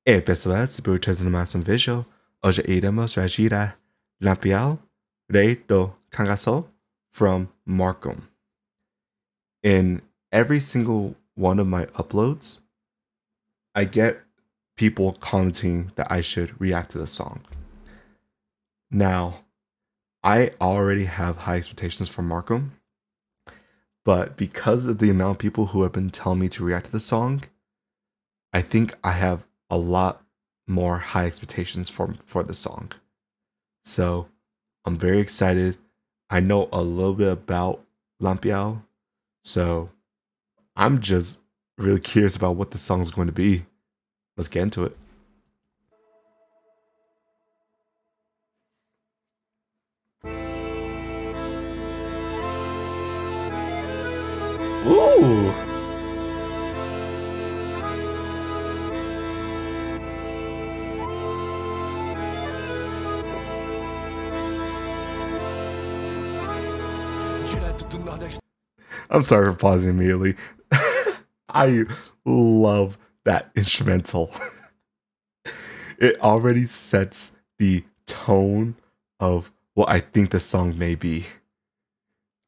E pessoal, se no mais um vídeo, hoje iremos reagir a Lampião, rei do Cangaço from m4rkim. In every single one of my uploads, I get people commenting that I should react to the song. Now, I already have high expectations for m4rkim, but because of the amount of people who have been telling me to react to the song, I think I have a lot more high expectations for the song. So I'm very excited. I know a little bit about Lampião, so I'm just really curious about what the song is going to be. Let's get into it. Ooh! I'm sorry for pausing immediately. I love that instrumental. It already sets the tone of what I think the song may be.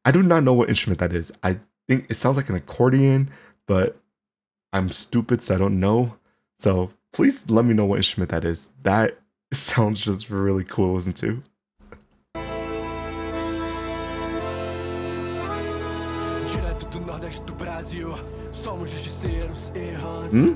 I do not know what instrument that is. I think it sounds like an accordion, but I'm stupid, so I don't know. So please let me know what instrument that is. That sounds just really cool to listen to. Direto do Nordeste do Brasil, somos justiceiros errantes.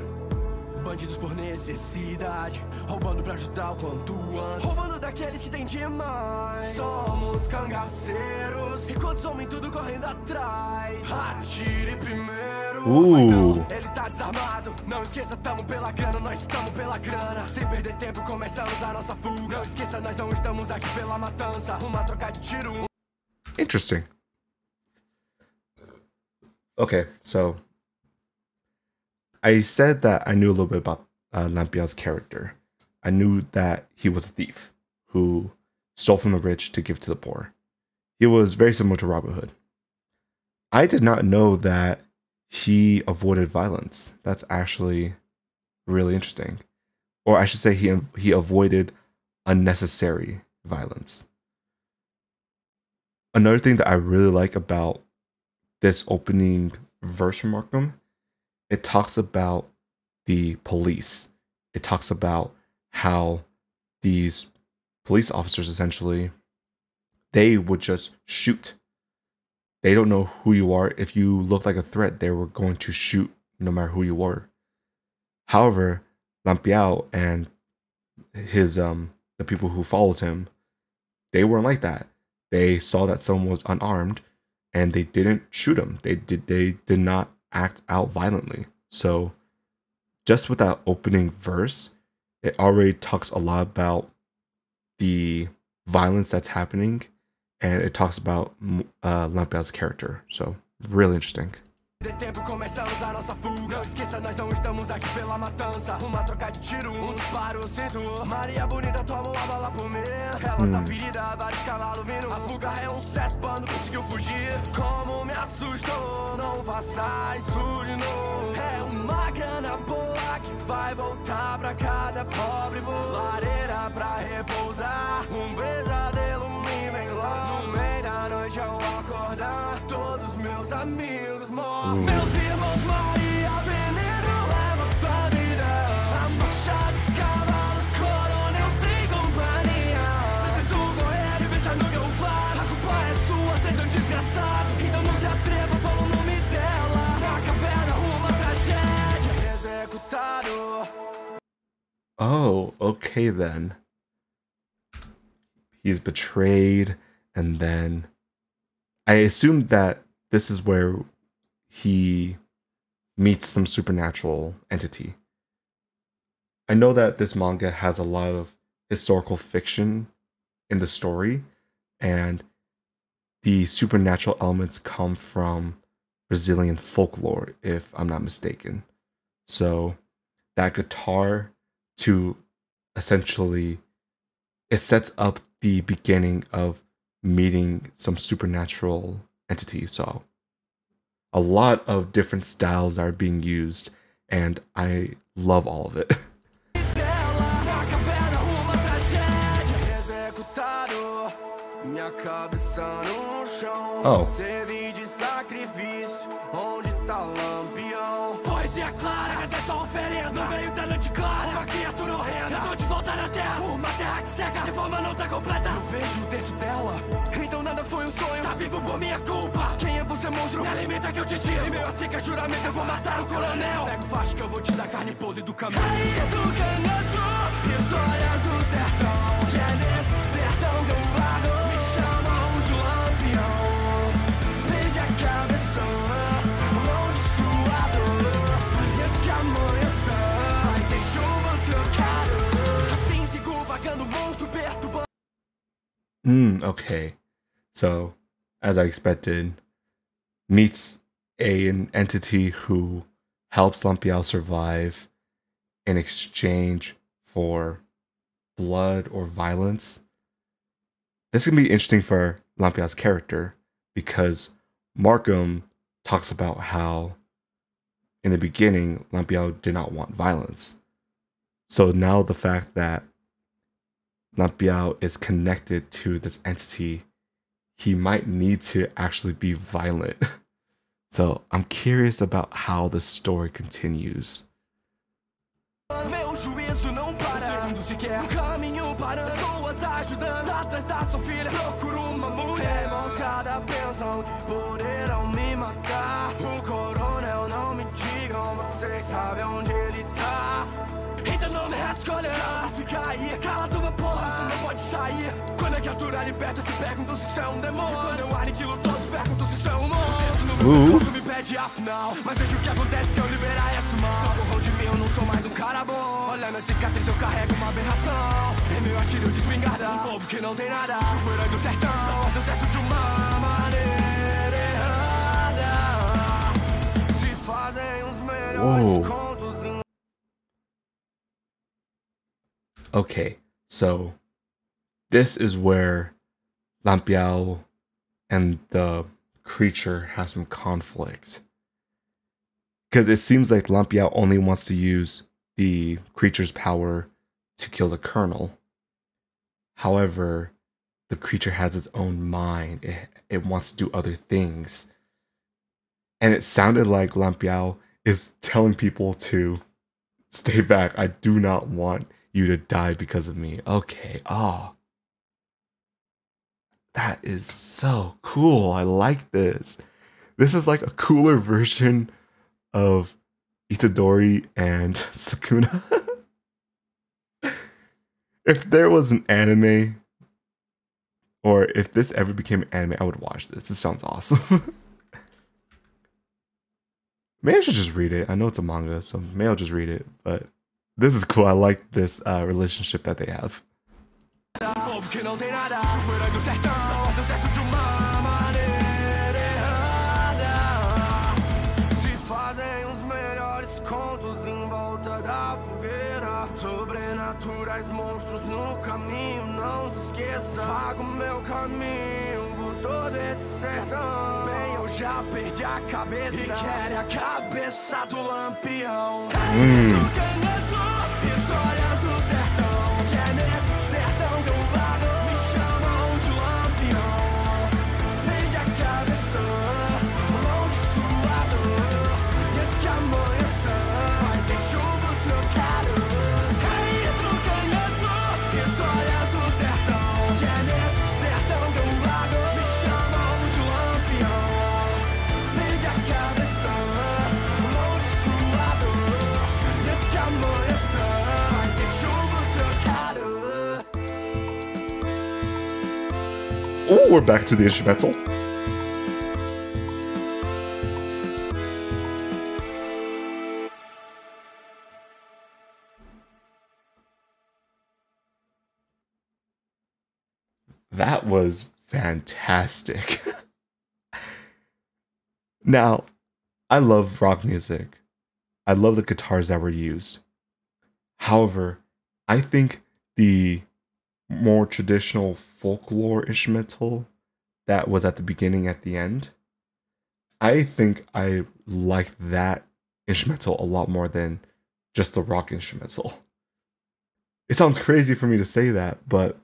Bandidos por necessidade, roubando pra ajudar o quanto antes. Roubando daqueles que tem demais. Somos cangaceiros, enquanto homem tudo correndo atrás. Atire primeiro, mas não, ele tá desarmado. Não esqueça, tamo pela grana, nós estamos pela grana. Sem perder tempo, começamos a nossa fuga. Não esqueça, nós não estamos aqui pela matança. Uma troca de tiro. Interesting. Okay, so I said that I knew a little bit about Lampião's character. I knew that he was a thief who stole from the rich to give to the poor. He was very similar to Robin Hood. I did not know that he avoided violence. That's actually really interesting. Or I should say he avoided unnecessary violence. Another thing that I really like about this opening verse from m4rkim, it talks about the police. It talks about how these police officers, essentially, they would just shoot. They don't know who you are. If you look like a threat, they were going to shoot no matter who you were. However, Lampião and his the people who followed him, they weren't like that. They saw that someone was unarmed and they didn't shoot him. They did not act out violently. So just with that opening verse, it already talks a lot about the violence that's happening, and it talks about Lampião's character. So really interesting. De tempo começamos a nossa fuga. Não esqueça, nós não estamos aqui pela matança. Uma troca de tiro, disparo, eu sinto. Maria bonita tomou a bala por mim. Ela tá ferida, vários cavalos vindo. A fuga é um sucesso, bando conseguiu fugir. Como me assustou, não faça isso de novo. É uma grana boa que vai voltar pra cada pobre lareira pra repousar. Pesadelo me vem lá. No meio da noite ao acordar, todos meus amigos morrem. Meus irmãos morrem, a veneno leva tua vida. A marcha dos cavalos, coronel tem companhia. Preciso correr e pensar no que eu faço. A culpa é sua, tem tão desgraçado. Então não se atreva, fala o nome dela. Na caverna, uma tragédia. Executado. Oh, okay then. He's betrayed, and then I assumed that this is where he meets some supernatural entity. I know that this manga has a lot of historical fiction in the story, and the supernatural elements come from Brazilian folklore, if I'm not mistaken. So that guitar to essentially, it sets up the beginning of meeting some supernatural entity. So a lot of different styles are being used, and I love all of it. Minha cabeça no chão. Oh. Serve de sacrifício. Onde tá Lampião? Poesia clara, dessa oferenda. No meio da noite clara, uma criatura horrenda. Eu tô de volta na terra, uma terra que seca. A reforma não tá completa. Eu vejo o texto dela. Então nada foi um sonho. Tá vivo por minha culpa. Quem é você, monstro? Me alimenta que eu te tiro. Em meu seca juramento, eu vou matar o coronel. Cego facho que eu vou te dar carne podre do caminho. Rainha do Cangaço, histórias do sertão. Que é nesse sertão que eu vado. Me chamam de Lampião. Perde a cabeça, longe suado. E antes que amanheça, vai ter chuva trocado. Assim sigo vagando, monstro perturbando. Okay. So, as I expected, meets an entity who helps Lampião survive in exchange for blood or violence. This can be interesting for Lampião's character because m4rkim talks about how in the beginning Lampião did not want violence. So now the fact that Lampião is connected to this entity, he might need to actually be violent. So I'm curious about how the story continues. Meu juízo não para, segundo sequer caminho para pessoas ajudando. Atrás da sua filha, procuro uma mulher. Moscada pensam que poderão me matar. O coronel não me digam, vocês sabem onde ele tá. Então não me resta escolher, fica aí, calado uma porra, você não pode sair. Quando a criatura liberta, se perguntam se isso é um demônio. E quando eu aniquilo todos, perguntam se isso é um monstro. Isso no meu pescoço me pede afinal, mas veja o que acontece se eu liberar essa mão. Tocam de mim, eu não sou mais um cara bom. Olha na cicatriz, eu carrego uma aberração. Em meu atiro de espingarda, um povo que não tem nada. Procurando o sertão, deu certo de uma maneira errada. Se fazem os melhores contos em... Okay, so this is where Lampião and the creature have some conflict. Because it seems like Lampião only wants to use the creature's power to kill the colonel. However, the creature has its own mind. It wants to do other things. And it sounded like Lampião is telling people to stay back. I do not want you to die because of me. Okay. Oh. That is so cool. I like this. This is like a cooler version of Itadori and Sukuna. If there was an anime, or if this ever became an anime, I would watch this. This sounds awesome. Maybe I should just read it. I know it's a manga, so maybe I'll just read it. But this is cool. I like this relationship that they have. Sobrenaturais monstros no caminho, não se esqueça. Vago meu caminho por todo esse sertão. Bem, eu já perdi a cabeça e quero a cabeça do Lampião. Do Cangaço, histórias do sertão. Que é nesse sertão que eu vado. Me chamam de Lampião. Perdi a cabeça, longe suado. E antes que amanheça, vai ter chuva trocado. Oh, we're back to the instrumental. That was fantastic. Now, I love rock music. I love the guitars that were used. However, I think the more traditional folklore instrumental that was at the beginning at the end, I think I like that instrumental a lot more than just the rock instrumental. It sounds crazy for me to say that, but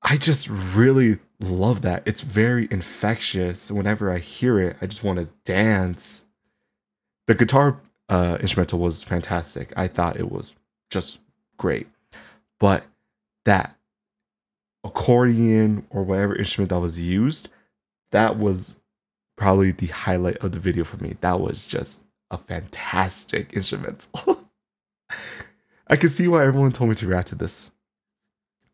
I just really love that. It's very infectious. Whenever I hear it, I just want to dance. The guitar instrumental was fantastic. I thought it was just great. But that accordion or whatever instrument that was used, that was probably the highlight of the video for me. That was just a fantastic instrumental. I can see why everyone told me to react to this.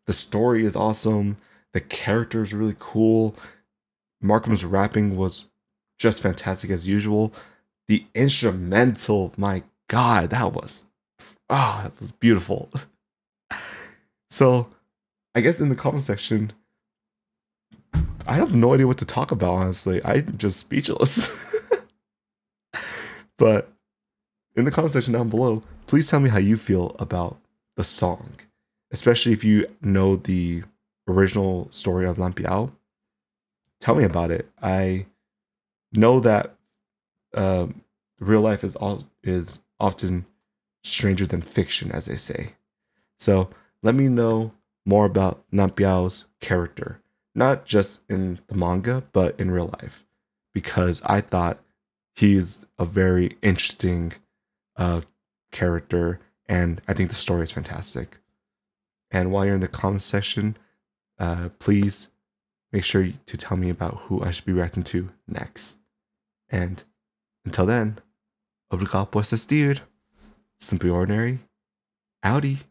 The story is awesome. The character is really cool. Markham's rapping was just fantastic as usual. The instrumental, my God, that was beautiful. So, I guess in the comment section, I have no idea what to talk about, honestly. I'm just speechless. But in the comment section down below, please tell me how you feel about the song, especially if you know the original story of Lampião. Tell me about it. I know that real life is often stranger than fiction, as they say. So let me know more about Lampião's character, not just in the manga, but in real life, because I thought he's a very interesting character, and I think the story is fantastic. And while you're in the comment section, please make sure to tell me about who I should be reacting to next. And until then, obrigado por assistir. Simply Ordinary, outie.